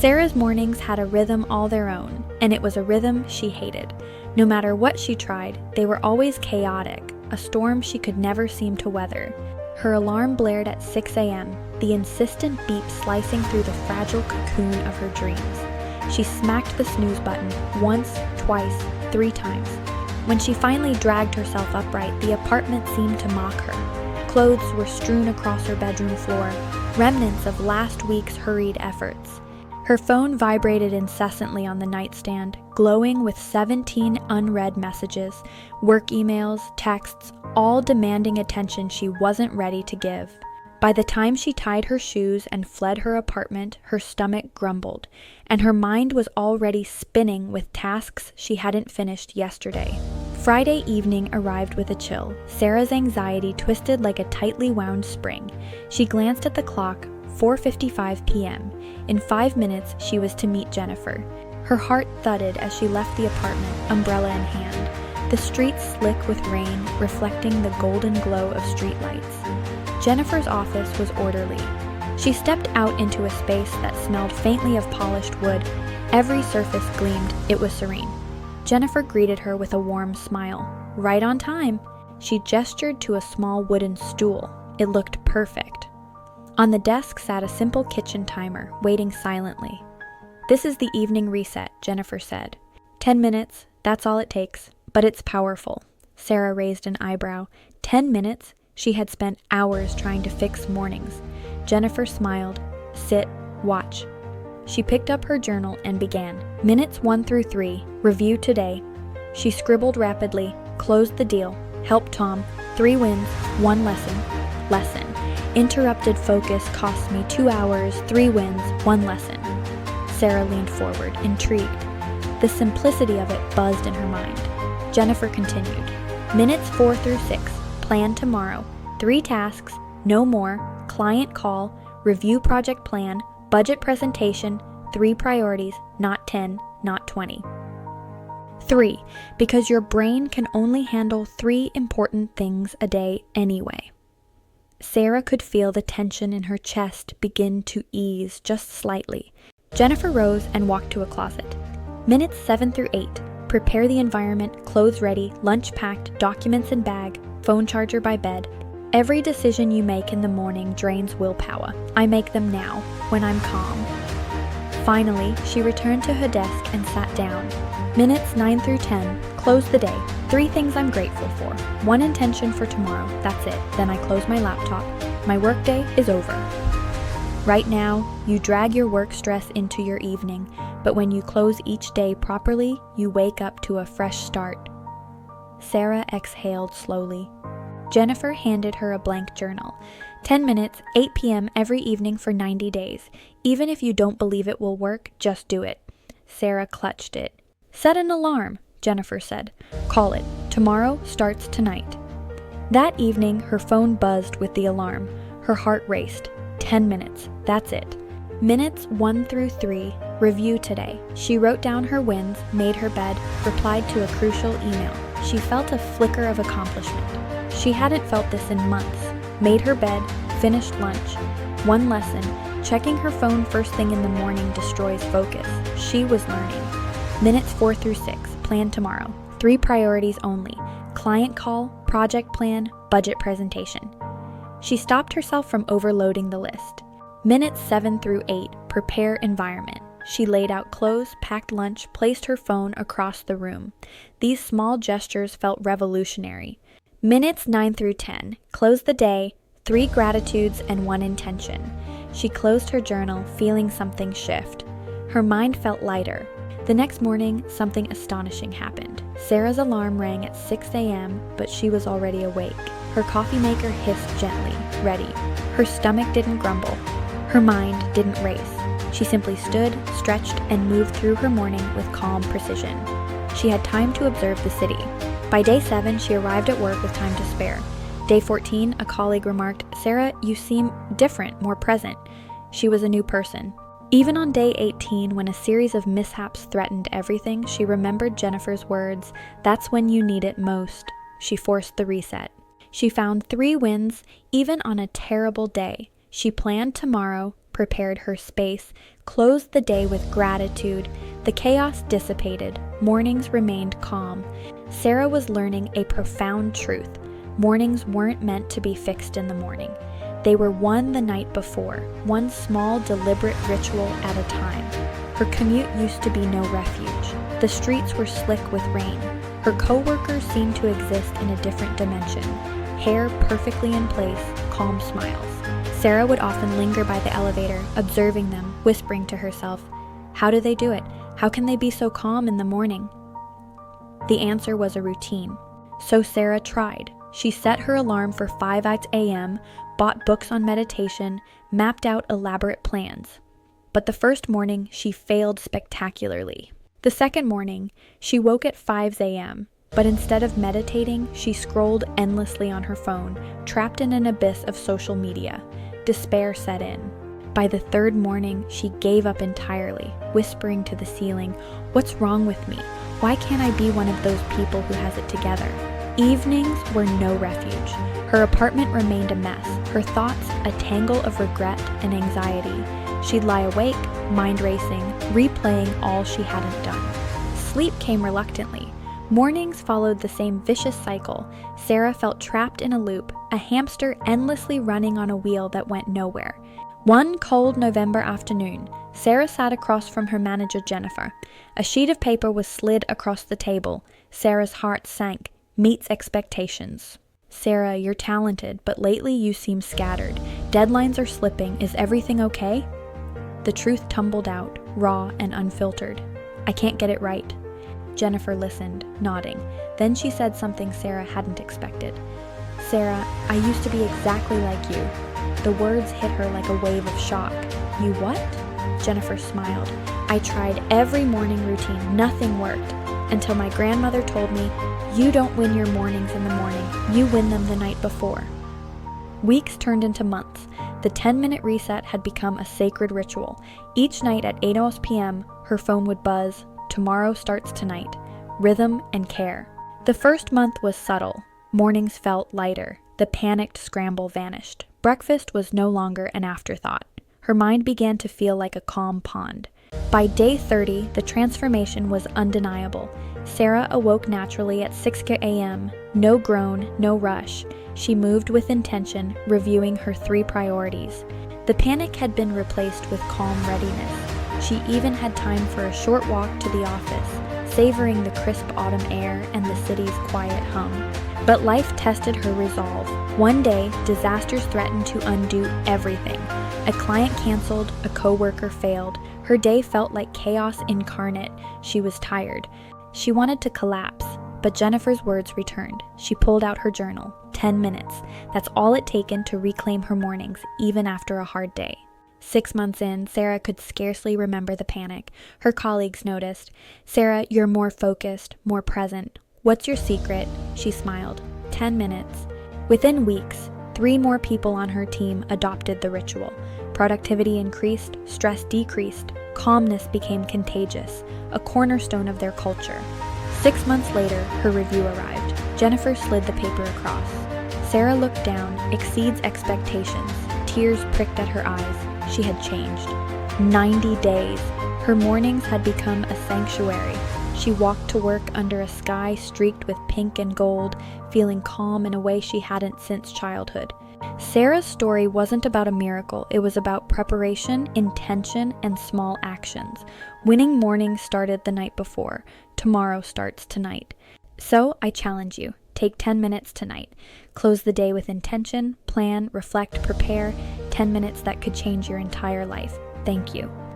Sarah's mornings had a rhythm all their own, and it was a rhythm she hated. No matter what she tried, they were always chaotic, a storm she could never seem to weather. Her alarm blared at 6 a.m., the insistent beep slicing through the fragile cocoon of her dreams. She smacked the snooze button once, twice, 3 times. When she finally dragged herself upright, the apartment seemed to mock her. Clothes were strewn across her bedroom floor, remnants of last week's hurried efforts. Her phone vibrated incessantly on the nightstand, glowing with 17 unread messages, work emails, texts, all demanding attention she wasn't ready to give. By the time she tied her shoes and fled her apartment, her stomach grumbled, and her mind was already spinning with tasks she hadn't finished yesterday. Friday evening arrived with a chill. Sarah's anxiety twisted like a tightly wound spring. She glanced at the clock, 4:55 p.m. In 5 minutes, she was to meet Jennifer. Her heart thudded as she left the apartment, umbrella in hand. The streets slick with rain, reflecting the golden glow of streetlights. Jennifer's office was orderly. She stepped out into a space that smelled faintly of polished wood. Every surface gleamed. It was serene. Jennifer greeted her with a warm smile. Right on time. She gestured to a small wooden stool. It looked perfect. On the desk sat a simple kitchen timer, waiting silently. "This is the evening reset," Jennifer said. 10 minutes, that's all it takes, but it's powerful. Sarah raised an eyebrow. 10 minutes? She had spent hours trying to fix mornings. Jennifer smiled. "Sit, watch." She picked up her journal and began. Minutes 1 through 3, review today. She scribbled rapidly, closed the deal, helped Tom, 3 wins, 1 lesson. Interrupted focus cost me 2 hours, 3 wins, 1 lesson. Sarah leaned forward, intrigued. The simplicity of it buzzed in her mind. Jennifer continued. Minutes 4 through 6, plan tomorrow. 3 tasks, no more, client call, review project plan, budget presentation, 3 priorities, not 10, not 20. 3, because your brain can only handle 3 important things a day anyway. Sarah could feel the tension in her chest begin to ease just slightly. Jennifer rose and walked to a closet. Minutes 7 through 8. Prepare the environment, clothes ready, lunch packed, documents in bag, phone charger by bed. Every decision you make in the morning drains willpower. I make them now, when I'm calm. Finally, she returned to her desk and sat down. Minutes 9 through 10. Close the day. 3 things I'm grateful for. 1 intention for tomorrow. That's it. Then I close my laptop. My workday is over. Right now, you drag your work stress into your evening, but when you close each day properly, you wake up to a fresh start. Sarah exhaled slowly. Jennifer handed her a blank journal. 10 minutes, 8 p.m. every evening for 90 days. Even if you don't believe it will work, just do it. Sarah clutched it. Set an alarm, Jennifer said. Call it. Tomorrow starts tonight. That evening, her phone buzzed with the alarm. Her heart raced. 10 minutes. That's it. Minutes 1 through 3. Review today. She wrote down her wins, made her bed, replied to a crucial email. She felt a flicker of accomplishment. She hadn't felt this in months. Made her bed, finished lunch. 1 lesson. Checking her phone first thing in the morning destroys focus. She was learning. Minutes 4 through 6. Plan tomorrow. 3 priorities only. Client call, project plan, budget presentation. She stopped herself from overloading the list. Minutes 7 through 8. Prepare environment. She laid out clothes, packed lunch, placed her phone across the room. These small gestures felt revolutionary. Minutes 9 through 10. Close the day, 3 gratitudes and 1 intention. She closed her journal, feeling something shift. Her mind felt lighter. The next morning, something astonishing happened. Sarah's alarm rang at 6 a.m., but she was already awake. Her coffee maker hissed gently, ready. Her stomach didn't grumble. Her mind didn't race. She simply stood, stretched, and moved through her morning with calm precision. She had time to observe the city. By day 7, she arrived at work with time to spare. Day 14, a colleague remarked, "Sarah, you seem different, more present." She was a new person. Even on day 18, when a series of mishaps threatened everything, she remembered Jennifer's words, "That's when you need it most." She forced the reset. She found 3 wins, even on a terrible day. She planned tomorrow, prepared her space, closed the day with gratitude. The chaos dissipated. Mornings remained calm. Sarah was learning a profound truth. Mornings weren't meant to be fixed in the morning. They were won the night before, one small, deliberate ritual at a time. Her commute used to be no refuge. The streets were slick with rain. Her co-workers seemed to exist in a different dimension. Hair perfectly in place, calm smiles. Sarah would often linger by the elevator, observing them, whispering to herself, "How do they do it? How can they be so calm in the morning?" The answer was a routine. So Sarah tried. She set her alarm for 5 a.m., bought books on meditation, mapped out elaborate plans. But the first morning, she failed spectacularly. The second morning, she woke at 5 a.m., but instead of meditating, she scrolled endlessly on her phone, trapped in an abyss of social media. Despair set in. By the third morning, she gave up entirely, whispering to the ceiling, "What's wrong with me? Why can't I be one of those people who has it together?" Evenings were no refuge. Her apartment remained a mess, her thoughts a tangle of regret and anxiety. She'd lie awake, mind racing, replaying all she hadn't done. Sleep came reluctantly. Mornings followed the same vicious cycle. Sarah felt trapped in a loop, a hamster endlessly running on a wheel that went nowhere. One cold November afternoon, Sarah sat across from her manager, Jennifer. A sheet of paper was slid across the table. Sarah's heart sank. Meets expectations. "Sarah, you're talented, but lately you seem scattered. Deadlines are slipping. Is everything okay?" The truth tumbled out, raw and unfiltered. "I can't get it right." Jennifer listened, nodding. Then she said something Sarah hadn't expected. "Sarah, I used to be exactly like you." The words hit her like a wave of shock. "You what?" Jennifer smiled. "I tried every morning routine. Nothing worked. Until my grandmother told me, 'You don't win your mornings in the morning. You win them the night before.'" Weeks turned into months. The 10-minute reset had become a sacred ritual. Each night at 8 p.m., her phone would buzz. Tomorrow starts tonight. Rhythm and care. The first month was subtle. Mornings felt lighter. The panicked scramble vanished. Breakfast was no longer an afterthought. Her mind began to feel like a calm pond. By day 30, the transformation was undeniable. Sarah awoke naturally at 6 a.m. No groan, no rush. She moved with intention, reviewing her 3 priorities. The panic had been replaced with calm readiness. She even had time for a short walk to the office, savoring the crisp autumn air and the city's quiet hum. But life tested her resolve. One day, disasters threatened to undo everything. A client canceled, a coworker failed. Her day felt like chaos incarnate. She was tired. She wanted to collapse, but Jennifer's words returned. She pulled out her journal. 10 minutes. That's all it taken to reclaim her mornings, even after a hard day. 6 months in, Sarah could scarcely remember the panic. Her colleagues noticed. "Sarah, you're more focused, more present. What's your secret?" She smiled. 10 minutes. Within weeks, 3 more people on her team adopted the ritual. Productivity increased, stress decreased, calmness became contagious, a cornerstone of their culture. 6 months later, her review arrived. Jennifer slid the paper across. Sarah looked down, exceeds expectations. Tears pricked at her eyes. She had changed. 90 days. Her mornings had become a sanctuary. She walked to work under a sky streaked with pink and gold, feeling calm in a way she hadn't since childhood. Sarah's story wasn't about a miracle. It was about preparation, intention, and small actions. Winning mornings started the night before. Tomorrow starts tonight. So I challenge you. Take 10 minutes tonight. Close the day with intention, plan, reflect, prepare. 10 minutes that could change your entire life. Thank you.